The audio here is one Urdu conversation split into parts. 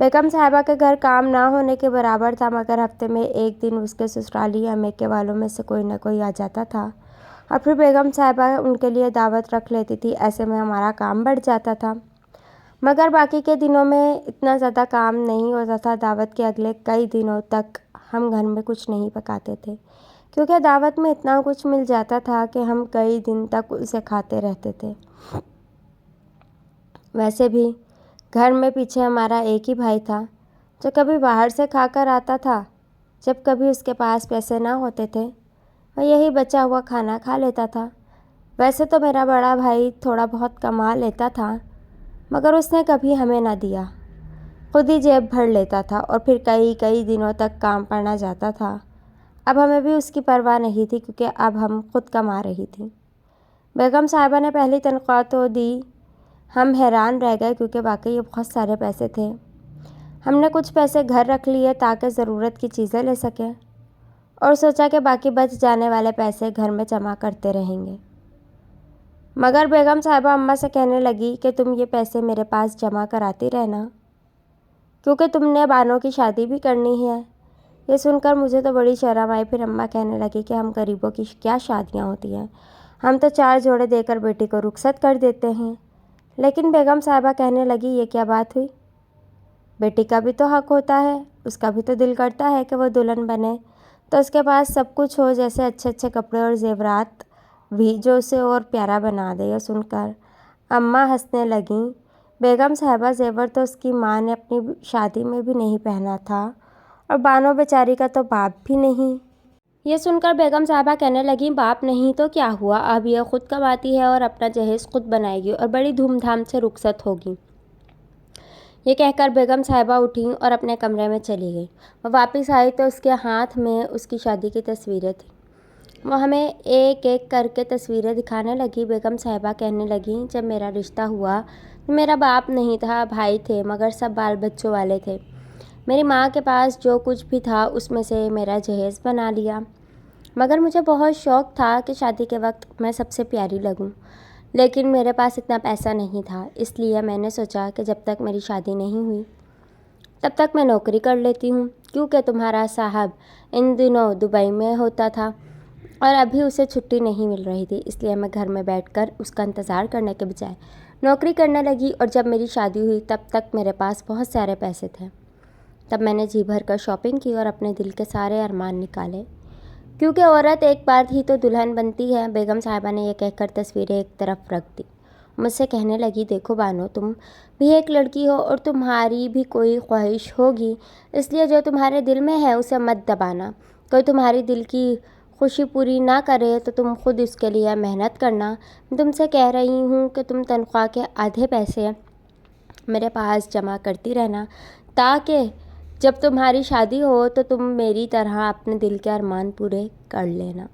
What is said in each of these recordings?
بیگم صاحبہ کے گھر کام نہ ہونے کے برابر تھا، مگر ہفتے میں ایک دن اس کے سسرالی یا میکے والوں میں سے کوئی نہ کوئی آ جاتا تھا اور پھر بیگم صاحبہ ان کے لیے دعوت رکھ لیتی تھی۔ ایسے میں ہمارا کام بڑھ جاتا تھا، مگر باقی کے دنوں میں اتنا زیادہ کام نہیں ہوتا تھا۔ دعوت کے اگلے کئی دنوں تک ہم گھر میں کچھ نہیں پکاتے تھے، کیونکہ دعوت میں اتنا کچھ مل جاتا تھا کہ ہم کئی دن تک اسے کھاتے رہتے تھے۔ ویسے بھی گھر میں پیچھے ہمارا ایک ہی بھائی تھا جو کبھی باہر سے کھا کر آتا تھا، جب کبھی اس کے پاس پیسے نہ ہوتے تھے وہ یہی بچا ہوا کھانا کھا لیتا تھا۔ ویسے تو میرا بڑا بھائی تھوڑا بہت کما لیتا تھا، مگر اس نے کبھی ہمیں نہ دیا، خود ہی جیب بھر لیتا تھا اور پھر کئی دنوں تک کام پر نہ جاتا تھا۔ اب ہمیں بھی اس کی پرواہ نہیں تھی، کیونکہ اب ہم خود کما رہی تھیں۔ بیگم صاحبہ نے پہلی تنخواہ تو دی، ہم حیران رہ گئے کیونکہ واقعی یہ بہت سارے پیسے تھے۔ ہم نے کچھ پیسے گھر رکھ لیے تاکہ ضرورت کی چیزیں لے سکیں، اور سوچا کہ باقی بچ جانے والے پیسے گھر میں جمع کرتے رہیں گے۔ مگر بیگم صاحبہ اماں سے کہنے لگی کہ تم یہ پیسے میرے پاس جمع کراتی رہنا، کیونکہ تم نے بانو کی شادی بھی کرنی ہے۔ یہ سن کر مجھے تو بڑی شرم آئی۔ پھر اماں کہنے لگی کہ ہم غریبوں کی کیا شادیاں ہوتی ہیں، ہم تو 4 جوڑے دے کر بیٹی کو رخصت کر دیتے ہیں۔ لیکن بیگم صاحبہ کہنے لگی یہ کیا بات ہوئی، بیٹی کا بھی تو حق ہوتا ہے، اس کا بھی تو دل کرتا ہے کہ وہ دلہن بنے تو اس کے پاس سب کچھ ہو، جیسے اچھے کپڑے اور زیورات بھی جو اسے اور پیارا بنا دے۔ یہ سن کر اماں ہنسنے لگیں۔ بیگم صاحبہ زیور تو اس کی ماں نے اپنی شادی میں بھی نہیں پہنا تھا، اور بانو بیچاری کا تو باپ بھی نہیں۔ یہ سن کر بیگم صاحبہ کہنے لگیں باپ نہیں تو کیا ہوا، اب یہ خود کماتی ہے اور اپنا جہیز خود بنائے گی اور بڑی دھوم دھام سے رخصت ہوگی۔ یہ کہہ کر بیگم صاحبہ اٹھیں اور اپنے کمرے میں چلی گئیں۔ وہ واپس آئی تو اس کے ہاتھ میں اس کی شادی کی تصویریں تھیں۔ وہ ہمیں ایک ایک کر کے تصویریں دکھانے لگی۔ بیگم صاحبہ کہنے لگیں جب میرا رشتہ ہوا تو میرا باپ نہیں تھا، بھائی تھے، مگر سب بال بچوں والے تھے۔ میری ماں کے پاس جو کچھ بھی تھا اس میں سے میرا جہیز بنا لیا، مگر مجھے بہت شوق تھا کہ شادی کے وقت میں سب سے پیاری لگوں، لیکن میرے پاس اتنا پیسہ نہیں تھا۔ اس لیے میں نے سوچا کہ جب تک میری شادی نہیں ہوئی تب تک میں نوکری کر لیتی ہوں، کیونکہ تمہارا صاحب ان دنوں دبئی میں ہوتا تھا اور ابھی اسے چھٹی نہیں مل رہی تھی، اس لیے میں گھر میں بیٹھ کر اس کا انتظار کرنے کے بجائے نوکری کرنے لگی، اور جب میری شادی ہوئی تب تک میرے پاس بہت سارے پیسے تھے۔ تب میں نے جی بھر کر شاپنگ کی اور اپنے دل کے سارے ارمان نکالے، کیونکہ عورت ایک بار ہی تو دلہن بنتی ہے۔ بیگم صاحبہ نے یہ کہہ کر تصویریں ایک طرف رکھ دی، مجھ سے کہنے لگی دیکھو بانو، تم بھی ایک لڑکی ہو اور تمہاری بھی کوئی خواہش ہوگی، اس لیے جو تمہارے دل میں ہے اسے مت دبانا۔ کوئی تمہاری دل کی خوشی پوری نہ کرے تو تم خود اس کے لیے محنت کرنا۔ میں تم سے کہہ رہی ہوں کہ تم تنخواہ کے آدھے پیسے میرے پاس جمع کرتی رہنا، تاکہ جب تمہاری شادی ہو تو تم میری طرح اپنے دل کے ارمان پورے کر لینا۔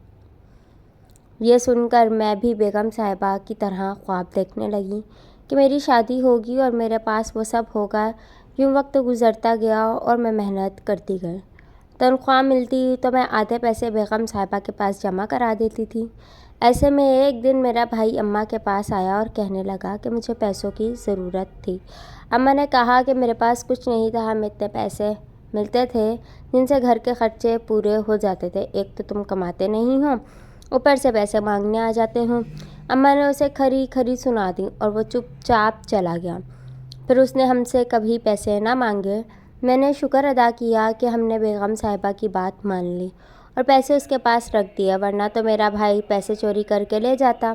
یہ سن کر میں بھی بیگم صاحبہ کی طرح خواب دیکھنے لگی کہ میری شادی ہوگی اور میرے پاس وہ سب ہوگا۔ یوں وقت گزرتا گیا اور میں محنت کرتی گئی۔ تنخواہ ملتی تو میں آدھے پیسے بیگم صاحبہ کے پاس جمع کرا دیتی تھی۔ ایسے میں ایک دن میرا بھائی اماں کے پاس آیا اور کہنے لگا کہ مجھے پیسوں کی ضرورت تھی۔ اماں نے کہا کہ میرے پاس کچھ نہیں تھا، ہمیں اتنے پیسے ملتے تھے جن سے گھر کے خرچے پورے ہو جاتے تھے، ایک تو تم کماتے نہیں ہو، اوپر سے پیسے مانگنے آ جاتے ہوں۔ اماں نے اسے کھری سنا دی اور وہ چپ چاپ چلا گیا۔ پھر اس نے ہم سے کبھی پیسے نہ مانگے۔ میں نے شکر ادا کیا کہ ہم نے بیگم صاحبہ کی بات مان لی اور پیسے اس کے پاس رکھ دیے، ورنہ تو میرا بھائی پیسے چوری کر کے لے جاتا،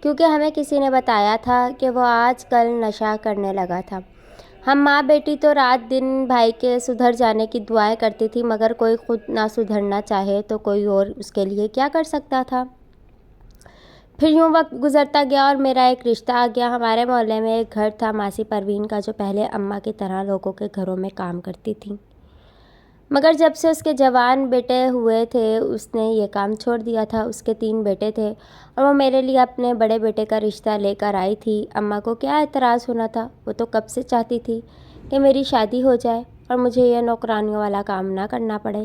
کیونکہ ہمیں کسی نے بتایا تھا کہ وہ آج کل نشہ کرنے لگا تھا۔ ہم ماں بیٹی تو رات دن بھائی کے سدھر جانے کی دعائیں کرتی تھی، مگر کوئی خود نہ سدھرنا چاہے تو کوئی اور اس کے لیے کیا کر سکتا تھا۔ پھر یوں وقت گزرتا گیا اور میرا ایک رشتہ آ گیا۔ ہمارے محلے میں ایک گھر تھا ماسی پروین کا، جو پہلے اماں کی طرح لوگوں کے گھروں میں کام کرتی تھی، مگر جب سے اس کے جوان بیٹے ہوئے تھے اس نے یہ کام چھوڑ دیا تھا۔ اس کے 3 بیٹے تھے اور وہ میرے لیے اپنے بڑے بیٹے کا رشتہ لے کر آئی تھی۔ اماں کو کیا اعتراض ہونا تھا، وہ تو کب سے چاہتی تھی کہ میری شادی ہو جائے اور مجھے یہ نوکرانیوں والا کام نہ کرنا پڑے،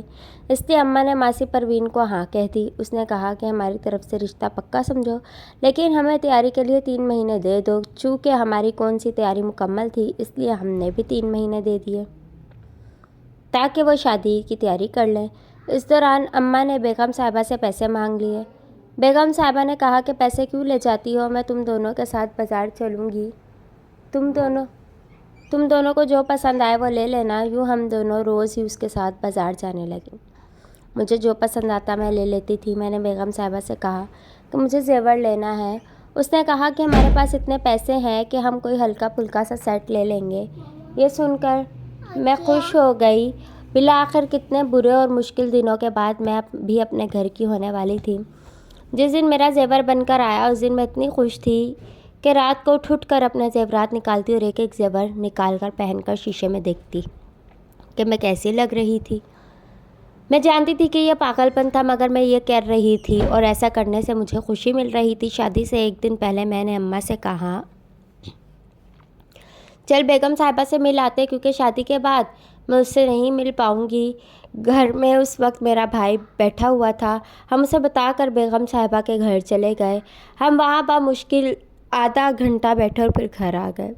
اس لیے اماں نے ماسی پروین کو ہاں کہہ دی۔ اس نے کہا کہ ہماری طرف سے رشتہ پکا سمجھو، لیکن ہمیں تیاری کے لیے 3 مہینے دے دو۔ چونکہ ہماری کون سی تیاری مکمل تھی، اس لیے ہم نے بھی 3 مہینے دے دیے۔ تاکہ وہ شادی کی تیاری کر لیں۔ اس دوران اماں نے بیگم صاحبہ سے پیسے مانگ لیے۔ بیگم صاحبہ نے کہا کہ پیسے کیوں لے جاتی ہو، میں تم دونوں کے ساتھ بازار چلوں گی، تم دونوں کو جو پسند آئے وہ لے لینا۔ یوں ہم دونوں روز ہی اس کے ساتھ بازار جانے لگے۔ مجھے جو پسند آتا میں لے لیتی تھی۔ میں نے بیگم صاحبہ سے کہا کہ مجھے زیور لینا ہے۔ اس نے کہا کہ ہمارے پاس اتنے پیسے ہیں کہ ہم کوئی ہلکا پھلکا سا سیٹ لے لیں گے۔ یہ سن کر میں خوش ہو گئی۔ بالآخر کتنے برے اور مشکل دنوں کے بعد میں بھی اپنے گھر کی ہونے والی تھی۔ جس دن میرا زیور بن کر آیا اس دن میں اتنی خوش تھی کہ رات کو اٹھ کر اپنے زیورات نکالتی اور ایک ایک زیور نکال کر پہن کر شیشے میں دیکھتی کہ میں کیسی لگ رہی تھی۔ میں جانتی تھی کہ یہ پاگل پن تھا، مگر میں یہ کر رہی تھی اور ایسا کرنے سے مجھے خوشی مل رہی تھی۔ شادی سے ایک دن پہلے میں نے اماں سے کہا چل بیگم صاحبہ سے مل آتے، کیونکہ شادی کے بعد میں اس سے نہیں مل پاؤں گی۔ گھر میں اس وقت میرا بھائی بیٹھا ہوا تھا۔ ہم اسے بتا کر بیگم صاحبہ کے گھر چلے گئے۔ ہم وہاں بمشکل آدھا گھنٹہ بیٹھے اور پھر گھر آ گئے،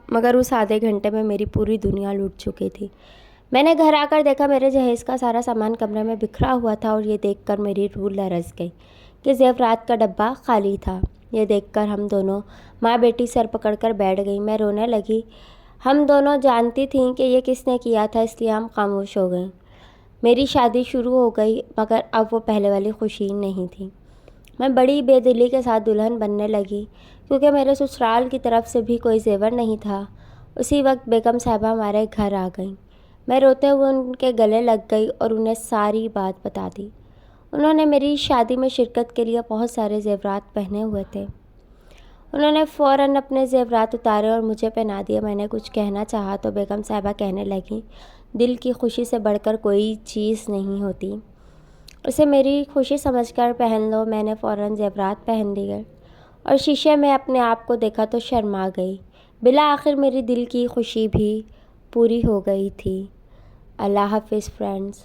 مگر اس آدھے گھنٹے میں میری پوری دنیا لٹ چکی تھی۔ میں نے گھر آ کر دیکھا میرے جہیز کا سارا سامان کمرے میں بکھرا ہوا تھا، اور یہ دیکھ کر میری روح لرز گئی کہ زیورات کا ڈبہ خالی تھا۔ یہ دیکھ کر ہم دونوں ماں بیٹی سر پکڑ کر بیٹھ گئیں۔ میں رونے لگی۔ ہم دونوں جانتی تھیں کہ یہ کس نے کیا تھا، اس لیے ہم خاموش ہو گئیں۔ میری شادی شروع ہو گئی، مگر اب وہ پہلے والی خوشی نہیں تھی۔ میں بڑی بے دلی کے ساتھ دلہن بننے لگی، کیونکہ میرے سسرال کی طرف سے بھی کوئی زیور نہیں تھا۔ اسی وقت بیگم صاحبہ ہمارے گھر آ گئیں۔ میں روتے ہوئے ان کے گلے لگ گئی اور انہیں ساری بات بتا دی۔ انہوں نے میری شادی میں شرکت کے لیے بہت سارے زیورات پہنے ہوئے تھے۔ انہوں نے فوراً اپنے زیورات اتارے اور مجھے پہنا دیے۔ میں نے کچھ کہنا چاہا تو بیگم صاحبہ کہنے لگیں دل کی خوشی سے بڑھ کر کوئی چیز نہیں ہوتی، اسے میری خوشی سمجھ کر پہن لو۔ میں نے فوراً زیورات پہن لیے اور شیشے میں اپنے آپ کو دیکھا تو شرما گئی۔ بالآخر میری دل کی خوشی بھی پوری ہو گئی تھی۔ اللہ حافظ فرینڈز۔